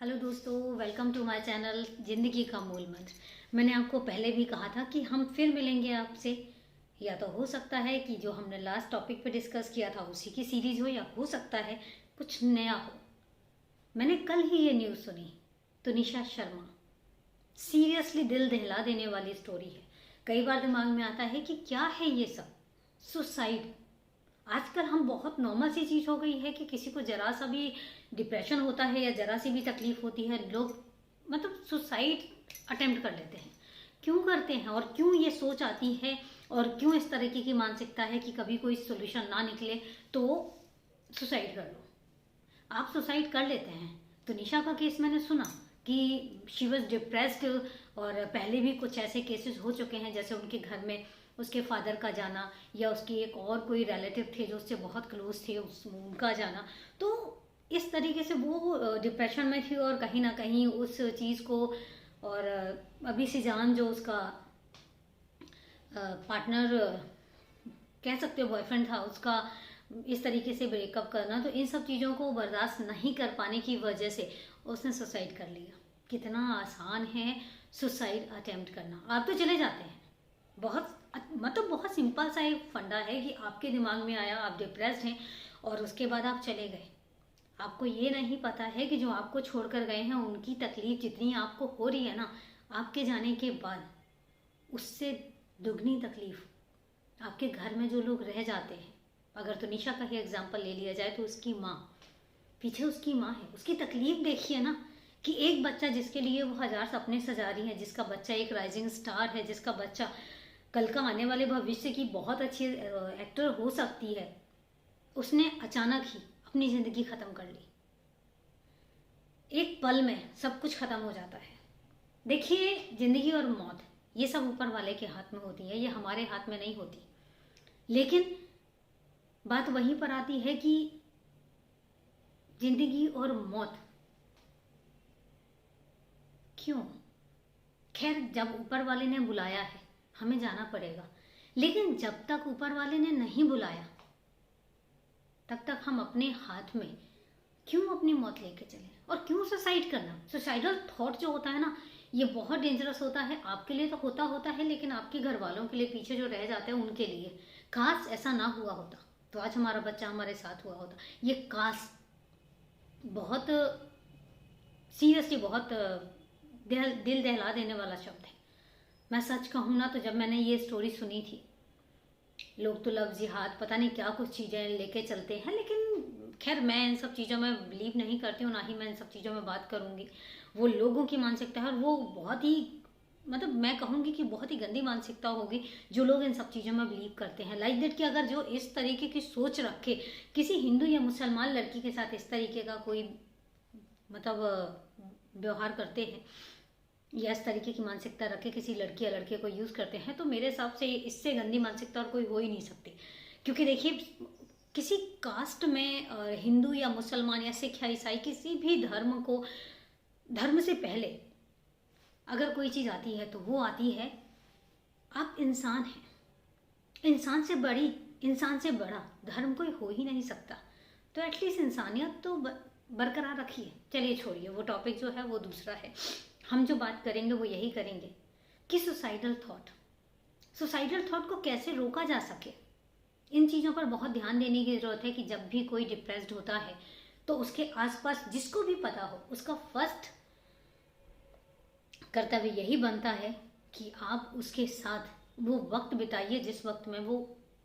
Hello दोस्तों, welcome to my channel ज़िंदगी का मूल मंत्र। मैंने आपको पहले भी कहा था कि हम फिर मिलेंगे आपसे। या तो हो सकता है कि जो हमने लास्ट टॉपिक पे डिस्कस किया था उसी की सीरीज हो, या हो सकता है कुछ नया हो। मैंने कल ही ये न्यूज़ सुनी, तो निशा शर्मा, सीरियसली दिल दहला देने वाली स्टोरी है। कई बार दिमाग में आता है कि क्या है ये सब, सुसाइड। आजकल हम बहुत नॉर्मल सी चीज़ हो गई है कि किसी को जरा सा भी डिप्रेशन होता है या जरा सी भी तकलीफ होती है, लोग मतलब सुसाइड अटेम्प्ट कर लेते हैं। क्यों करते हैं और क्यों ये सोच आती है और क्यों इस तरीके की मानसिकता है कि कभी कोई सोल्यूशन ना निकले तो सुसाइड कर लो। आप सुसाइड कर लेते हैं। तो निशा का केस मैंने सुना कि शी वॉज डिप्रेस्ड, और पहले भी कुछ ऐसे केसेस हो चुके हैं, जैसे उनके घर में उसके फादर का जाना या उसकी एक और कोई रिलेटिव थे जो उससे बहुत क्लोज थे, उनका जाना। तो इस तरीके से वो डिप्रेशन में थी और कहीं ना कहीं उस चीज़ को, और अभी सिजान जो उसका पार्टनर कह सकते हो, बॉयफ्रेंड था उसका, इस तरीके से ब्रेकअप करना, तो इन सब चीज़ों को बर्दाश्त नहीं कर पाने की वजह से उसने सुसाइड कर लिया। कितना आसान है सुसाइड अटेम्प्ट करना। आप तो चले जाते हैं, बहुत मतलब बहुत सिंपल सा एक फंडा है कि आपके दिमाग में आया, आप डिप्रेस्ड हैं और उसके बाद आप चले गए। आपको ये नहीं पता है कि जो आपको छोड़कर गए हैं उनकी तकलीफ जितनी आपको हो रही है ना आपके जाने के बाद, उससे दुगनी तकलीफ आपके घर में जो लोग रह जाते हैं। अगर तो निशा का ही एग्जाम्पल ले लिया जाए तो उसकी माँ, पीछे उसकी माँ है, उसकी तकलीफ देखिए ना, कि एक बच्चा जिसके लिए वो हजार सपने सजा रही है, जिसका बच्चा एक राइजिंग स्टार है, जिसका बच्चा कल का आने वाले भविष्य की बहुत अच्छी एक्टर हो सकती है, उसने अचानक ही अपनी ज़िंदगी ख़त्म कर ली। एक पल में सब कुछ ख़त्म हो जाता है। देखिए, ज़िंदगी और मौत ये सब ऊपर वाले के हाथ में होती है, ये हमारे हाथ में नहीं होती। लेकिन बात वहीं पर आती है कि ज़िंदगी और मौत क्यों। खैर, जब ऊपर वाले ने बुलाया है हमें जाना पड़ेगा, लेकिन जब तक ऊपर वाले ने नहीं बुलाया तब तक हम अपने हाथ में क्यों अपनी मौत लेके चले, और क्यों सुसाइड करना। सुसाइडल थॉट जो होता है ना, ये बहुत डेंजरस होता है। आपके लिए तो होता है, लेकिन आपके घर वालों के लिए, पीछे जो रह जाते हैं उनके लिए। काश ऐसा ना हुआ होता तो आज हमारा बच्चा हमारे साथ हुआ होता। ये काश बहुत सीरियसली बहुत दिल दहला देने वाला शब्द है। मैं सच कहूँ ना, तो जब मैंने ये स्टोरी सुनी थी, लोग तो लव जिहाद पता नहीं क्या कुछ चीज़ें लेके चलते हैं, लेकिन खैर मैं इन सब चीज़ों में बिलीव नहीं करती हूँ, ना ही मैं इन सब चीज़ों में बात करूँगी। वो लोगों की मानसिकता है और वो बहुत ही, मतलब मैं कहूँगी कि बहुत ही गंदी मानसिकता होगी जो लोग इन सब चीज़ों में बिलीव करते हैं। लाइक दैट कि अगर जो इस तरीके की सोच रखे, किसी हिंदू या मुसलमान लड़की के साथ इस तरीके का कोई मतलब व्यवहार करते हैं, या इस तरीके की मानसिकता रखे किसी लड़की या लड़के को यूज़ करते हैं, तो मेरे हिसाब से इससे गंदी मानसिकता और कोई हो ही नहीं सकती। क्योंकि देखिए, किसी कास्ट में हिंदू या मुसलमान या सिख या ईसाई, किसी भी धर्म को, धर्म से पहले अगर कोई चीज़ आती है तो वो आती है आप इंसान हैं। इंसान से बड़ी, इंसान से बड़ा धर्म कोई हो ही नहीं सकता। तो एटलीस्ट इंसानियत तो बरकरार रखिए। चलिए छोड़िए, वो टॉपिक जो है वो दूसरा है। हम जो बात करेंगे वो यही करेंगे कि सुसाइडल थॉट को कैसे रोका जा सके। इन चीज़ों पर बहुत ध्यान देने की ज़रूरत है कि जब भी कोई डिप्रेस्ड होता है तो उसके आसपास जिसको भी पता हो, उसका फर्स्ट कर्तव्य यही बनता है कि आप उसके साथ वो वक्त बिताइए जिस वक्त में वो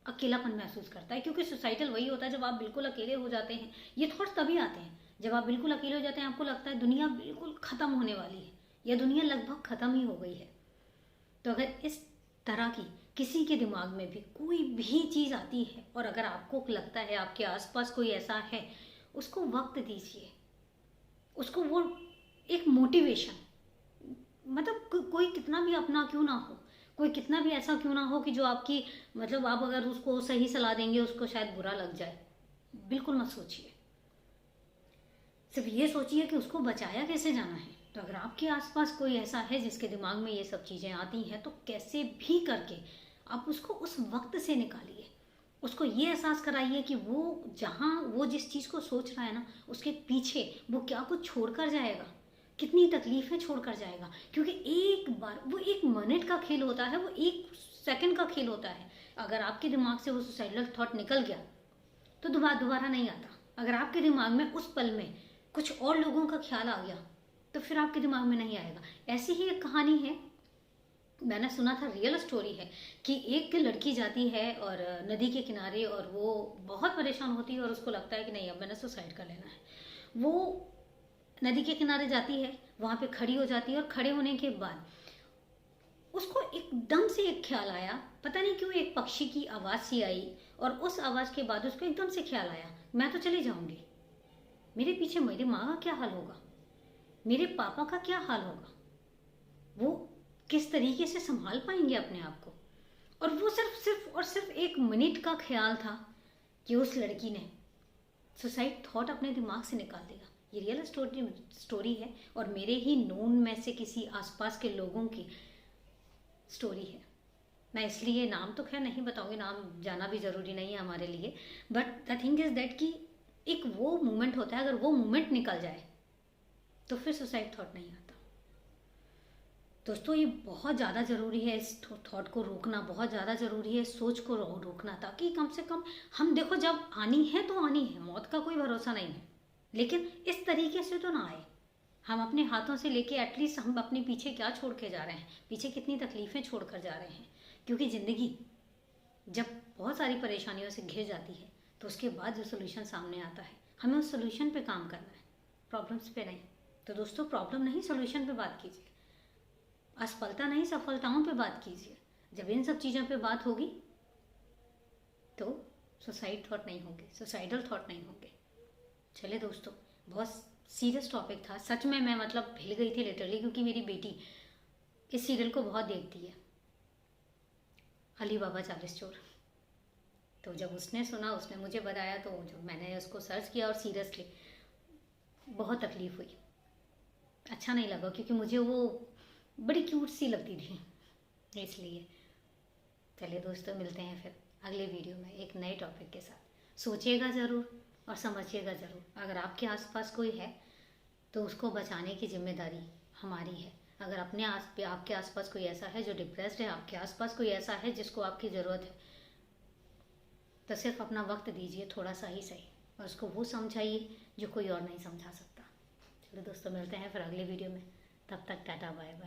अकेलापन महसूस करता है। क्योंकि सुसाइडल वही होता है जब आप बिल्कुल अकेले हो जाते हैं। ये थॉट्स तभी आते हैं जब आप बिल्कुल अकेले हो जाते हैं, आपको लगता है दुनिया बिल्कुल ख़त्म होने वाली है या दुनिया लगभग ख़त्म ही हो गई है। तो अगर इस तरह की किसी के दिमाग में भी कोई भी चीज़ आती है और अगर आपको लगता है आपके आसपास कोई ऐसा है, उसको वक्त दीजिए, उसको वो एक मोटिवेशन, मतलब कोई कितना भी अपना क्यों ना हो, कोई कितना भी ऐसा क्यों ना हो कि जो आपकी, मतलब आप अगर उसको सही सलाह देंगे उसको शायद बुरा लग जाए, बिल्कुल मत सोचिए। सिर्फ ये सोचिए कि उसको बचाया कैसे जाना है। तो अगर आपके आसपास कोई ऐसा है जिसके दिमाग में ये सब चीज़ें आती हैं, तो कैसे भी करके आप उसको उस वक्त से निकालिए। उसको ये एहसास कराइए कि वो जहाँ वो जिस चीज़ को सोच रहा है ना, उसके पीछे वो क्या कुछ छोड़ कर जाएगा। कितनी तकलीफें छोड़ कर जाएगा। क्योंकि एक बार, वो 1 मिनट का खेल होता है, वो 1 सेकंड का खेल होता है। अगर आपके दिमाग से वो सुसाइडल थॉट निकल गया तो दोबारा नहीं आता। अगर आपके दिमाग में उस पल में कुछ और लोगों का ख्याल आ गया तो फिर आपके दिमाग में नहीं आएगा। ऐसी ही एक कहानी है, मैंने सुना था, रियल स्टोरी है, कि एक लड़की जाती है और नदी के किनारे, और वो बहुत परेशान होती है और उसको लगता है कि नहीं, अब मैंने सुसाइड कर लेना है। वो नदी के किनारे जाती है, वहाँ पे खड़ी हो जाती है, और खड़े होने के बाद उसको एकदम से एक ख्याल आया, पता नहीं क्यों एक पक्षी की आवाज़ सी आई, और उस आवाज़ के बाद उसको एकदम से ख्याल आया, मैं तो चली जाऊंगी, मेरे पीछे मेरी माँ का क्या हाल होगा, मेरे पापा का क्या हाल होगा, वो किस तरीके से संभाल पाएंगे अपने आप को। और वो सिर्फ 1 मिनट का ख्याल था कि उस लड़की ने सुसाइड थॉट अपने दिमाग से निकाल दिया। ये रियल स्टोरी है, और मेरे ही नोन में से किसी आसपास के लोगों की स्टोरी है। मैं इसलिए नाम तो खैर नहीं बताऊंगी, नाम जाना भी ज़रूरी नहीं है हमारे लिए, but the thing is that कि एक वो मोमेंट होता है, अगर वो मोमेंट निकल जाए तो फिर सुसाइड थॉट नहीं आता। दोस्तों, ये बहुत ज़्यादा ज़रूरी है, इस थॉट को रोकना बहुत ज़्यादा ज़रूरी है, सोच को रोकना, ताकि कम से कम हम, देखो, जब आनी है तो आनी है, मौत का कोई भरोसा नहीं है, लेकिन इस तरीके से तो ना आए। हम अपने हाथों से लेके एटलीस्ट हम अपने पीछे क्या छोड़ के जा रहे हैं, पीछे कितनी तकलीफ़ें छोड़ कर जा रहे हैं। क्योंकि ज़िंदगी जब बहुत सारी परेशानियों से घिर जाती है तो उसके बाद जो सोल्यूशन सामने आता है, हमें उस सोल्यूशन पे काम करना है, प्रॉब्लम्स पे नहीं। तो दोस्तों, प्रॉब्लम नहीं, सोल्यूशन पे बात कीजिए, असफलता नहीं, सफलताओं पे बात कीजिए। जब इन सब चीज़ों पे बात होगी तो सुसाइड थॉट नहीं होंगे, सुसाइडल थॉट नहीं होंगे। चलिए दोस्तों, बहुत सीरियस टॉपिक था सच में, मैं मतलब हिल गई थी लिटरली, क्योंकि मेरी बेटी इस सीरियल को बहुत देखती है, अली बाबा 40 चोर। तो जब उसने सुना, उसने मुझे बताया, तो जो मैंने उसको सर्च किया, और सीरियसली बहुत तकलीफ़ हुई, अच्छा नहीं लगा, क्योंकि मुझे वो बड़ी क्यूट सी लगती थी, इसलिए। चलिए दोस्तों, मिलते हैं फिर अगले वीडियो में एक नए टॉपिक के साथ। सोचिएगा ज़रूर और समझिएगा ज़रूर। अगर आपके आसपास कोई है तो उसको बचाने की जिम्मेदारी हमारी है। अगर आपके आसपास कोई ऐसा है जो डिप्रेस्ड है, आपके आसपास कोई ऐसा है जिसको आपकी ज़रूरत है, तो सिर्फ अपना वक्त दीजिए, थोड़ा सा ही सही, और उसको वो समझाइए जो कोई और नहीं समझा सकता। चलो दोस्तों, मिलते हैं फिर अगले वीडियो में, तब तक टाटा बाय बाय।